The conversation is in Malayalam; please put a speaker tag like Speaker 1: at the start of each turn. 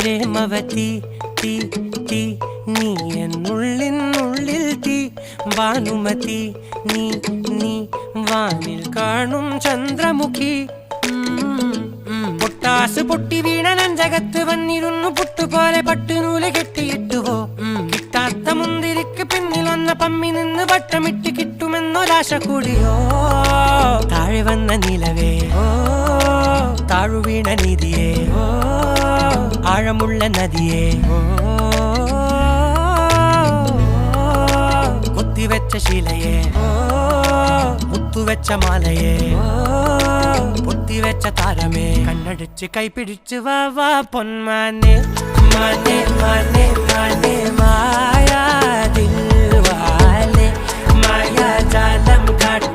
Speaker 1: പ്രേമവതി തീ തീ നീ എന്നുള്ളിൽ തീ ഭാനുമതി നീ നീ വാനിൽ കാണും ചന്ദ്രമുഖി പൊട്ടാസ് പൊട്ടി വീണ നെഞ്ചകത്ത് വന്നിരുന്നു പുട്ടുപോലെ പട്ടുനൂല് കെട്ടിയിട്ടുവോ കിട്ടാത്ത മുന്തിരിക്ക് പിന്നിൽ വന്ന പമ്മി നിന്ന് വട്ടമിട്ട് കിട്ടുമെന്നൊരാശ കൂടിയോ താഴെ വന്ന നിലവേ താഴു വീണ നിധിയേ ആഴമുള്ള നദിയേ കൊത്തിവെച്ച ശിലയേ മുത്തുവെച്ച മാലയേ പൊത്തിവെച്ച താരമേ കണ്ണടിച്ച് കൈപിടിച്ച് വാ വാ പൊന്മാനെ മാനെ മാനെ മാനെ മായാ ദിൽവാലെ മായാ ജാലം കാട്ടി